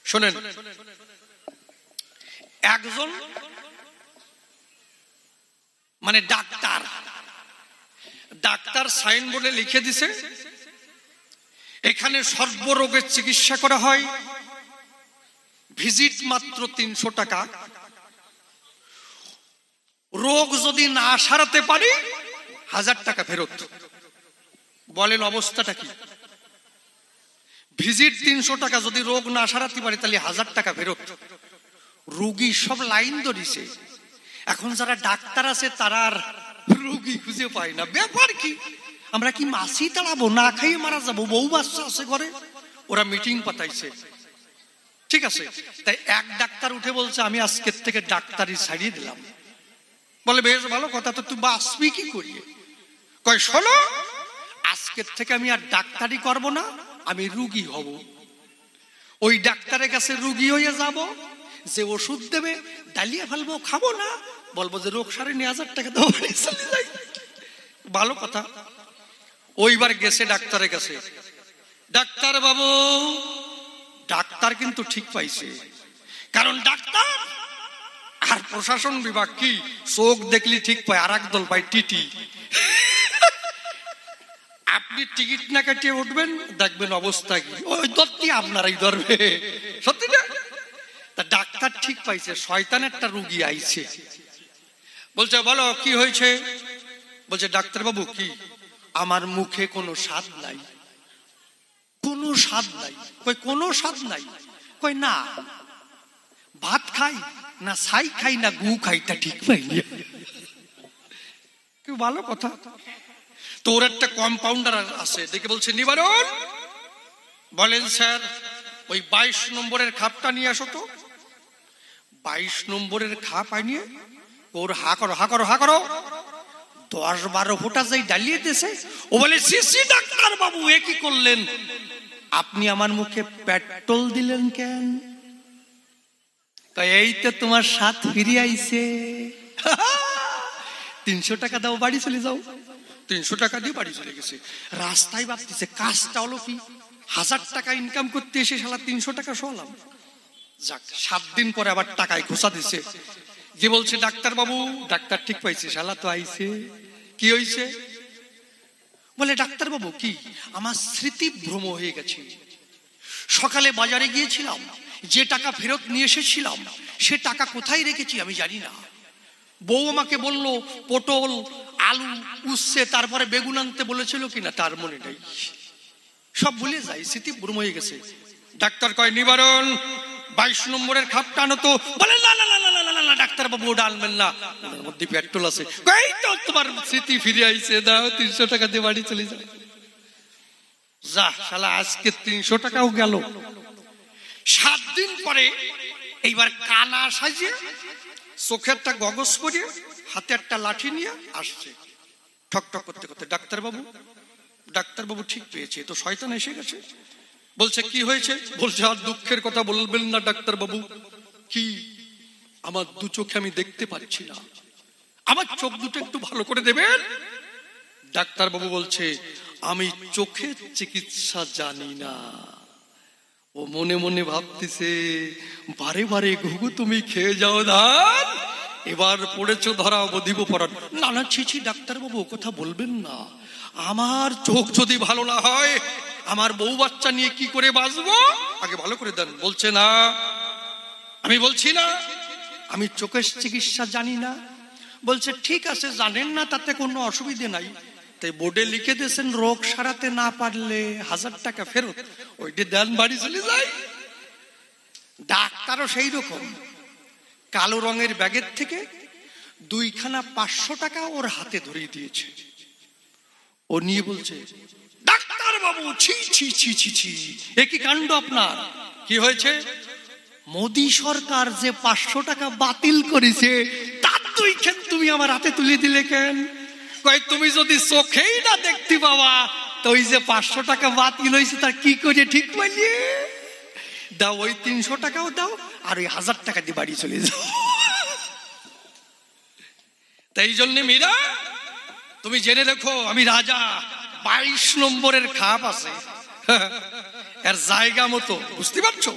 শোনেন, একজন মানে ডাক্তার সাইনবোর্ডে লিখে দিছে এখানে সর্বরোগের চিকিৎসা করা হয়, ভিজিট মাত্র 300 টাকা, রোগ যদি না সারাতে পারি 1000 টাকা ফেরত। বলেন অবস্থাটা কি? ভিজিট 300 টাকা, যদি রোগ না সারাতে পারি তাহলে 1000 টাকা ফেরত। রোগী সব লাইন ধরিছে। এখন যারা ডাক্তার আছে তারা আর রোগী খুঁজে পায় না। ব্যাপার কি, আমরা কি মাছি তাড়াবো? না খাইয়ে মারা যাবো? বউ বাচ্চা আছে ঘরে। ওরা মিটিং পাতাইছে, ঠিক আছে। তাই এক ডাক্তার উঠে বলছে আমি আজকের থেকে ডাক্তারি ছাড়িয়ে দিলাম। বলে বেশ ভালো কথা, তো তুই বাঁচবি কি করিয়ে? কয় শোনো, আজকের থেকে আমি আর ডাক্তারি করব না, আমি রুগী হব। ওই ডাক্তারের কাছে রুগী হয়ে যাব, যে ওষুধ দেবে ডালিয়ে ফেলবো, খাবো না, বলবো যে রোগ সারেনি, 1000 টাকা দাও, চলে যাই। ভালো কথা। ওইবার গেছে ডাক্তারের কাছে, ডাক্তার বাবু, ডাক্তার কিন্তু ঠিক পাইছে, কারণ ডাক্তার আর প্রশাসন বিভাগ কি চোখ দেখলি ঠিক পায়, আর একদল পায় টিটি। আপনি টিকিট না কাটিয়ে উঠবেন, দেখবেন অবস্থা কি, ওই দত্তি আপনারাই ধরবে। সত্যি না? তা ডাক্তার ঠিক পাইছে, শয়তান একটা রুগী আইছে। বলছে বলো কি হয়েছে? বলছে ডাক্তার বাবু কি আমার মুখে কোনো স্বাদ নাই? কোনো স্বাদ নাই? কই কোনো স্বাদ নাই? কই না, ভাত খাই না, ছাই খাই না, গু খাই, তা ঠিক পাইনি। কি ভালো কথা। তোর একটা কম্পাউন্ডার আছে, দেখে বলছে নিবারণ, বলেন স্যার ওই 22 নম্বরের খাপটা নিয়ে আসো তো। 22 নম্বরের খাপ আনিয়ে ওর হা করো হা করো হা করো, 10-12 ফোঁটা যেই ডালিয়ে দিয়েছে। ও বলে সিসি ডাক্তার বাবু, এ কি করলেন? আপনি আমার মুখে পেট্রোল দিলেন কেন? এই তো তোমার সাথ ফিরে আইছে, 300 টাকা দাও, বাড়ি চলে যাও। 300 টাকা দিয়ে বাড়ি চলে গেছে। রাস্তায় ভাবতেছে কাজটা হলো কি, 1000 টাকা ইনকাম করতে এসে শালা 300 টাকা শোলাম। যাক, 7 দিন পরে আবার টাকায় খোঁচা দিছে। যে বলছে ডাক্তার বাবু, ডাক্তার ঠিক পাইছে, শালা তো আইছে। কি হইছে? বলে ডাক্তার বাবু কি আমার স্মৃতি ভ্রম হয়ে গেছে। সকালে বাজারে গিয়েছিলাম, যে টাকা ফেরত নিয়ে এসেছিলাম সে টাকা কোথায় রেখেছি আমি জানি না। বউ আমাকে বলল পটল, আলু, উচ্ছে, তারপরে বেগুন আনতে বলেছিল কিনা তার মনে নেই, সব ভুলে যাই, স্মৃতি ভ্রম হয়ে গেছে। ডাক্তার কয় নিবারণ 22 নম্বরের খাপটা আনো তো। বলে না না না না না ডাক্তার বাবু, ওটা আনবেন না, ওর মধ্যে পেট্রোল আছে। এই তো তোমার স্মৃতি ফিরে আইছে, দাও 300 টাকা দিয়ে বাড়ি চলে যাও। যা শালা, আজকে 300 টাকাও গেল। 7 দিন পরে এইবার কানা সাজিয়ে, চোখে একটা গগস পরিয়ে, হাতে একটা লাঠি নিয়ে আসছে, ঠক ঠক করতে করতে। ডাক্তার বাবু ঠিক পেয়েছে, তো শয়তান এসে গেছে। বলছে কি হয়েছে? বলছে আর দুঃখের কথা বলবেন না ডাক্তার বাবু। কি? আমার 2 চোখে আমি দেখতে পাচ্ছি না, আমার চোখ দুটো একটু ভালো করে দেবেন। ডাক্তার বাবু বলছে আমি চোখের চিকিৎসা জানি না। ও মনে মনে ভাবতেছে বারে বারে ঘুঘু তুমি খেয়ে যাও ধান, এবার পড়েছো ধরা বধিব পরাণ। না না ছিছি ডাক্তার বাবু, ও কথা বলবেন না। আমার চোখ যদি ভালো না হয় আমার বউ বাচ্চা নিয়ে কি করে বাঁচবো? আগে ভালো করে দেন। বলছে না, আমি বলছি না আমি চোখের চিকিৎসা জানি না। বলছে ঠিক আছে, জানেন না তাতে কোনো অসুবিধে নাই, তাই বোর্ডে লিখে দিয়েছেন রোগ সারাতে না পারলে 1000 টাকা ফেরত, ওইটা দেন, বাড়ি চলে যায়। ডাক্তারও সেই রকম, কালো রঙের ব্যাগের থেকে 2খানা 500 টাকা ওর হাতে ধরিয়ে দিয়েছে। ও নিয়ে বলছে ডাক্তার বাবু ছি ছি ছি ছি ছি, এ কি কাণ্ড আপনার? কি হয়েছে? মোদি সরকার যে 500 টাকা বাতিল করেছে তার 2খান তুমি আমার হাতে তুলে দিলে কেন? কই তুমি যদি চোখেই না দেখতে পাওয়া তো ওই যে 500 টাকা বাতিল হয়েছে তার কি করে ঠিক পাইলে? দাও ওই 300 টাকাও দাও, আর ওই 1000 টাকা দিয়ে বাড়ি চলে যাও। তাই জন্য মীরা তুমি জেনে রেখো, আমি রাজা, 22 নম্বরের খাপ আছে, এর জায়গা মতো, বুঝতে পারছো?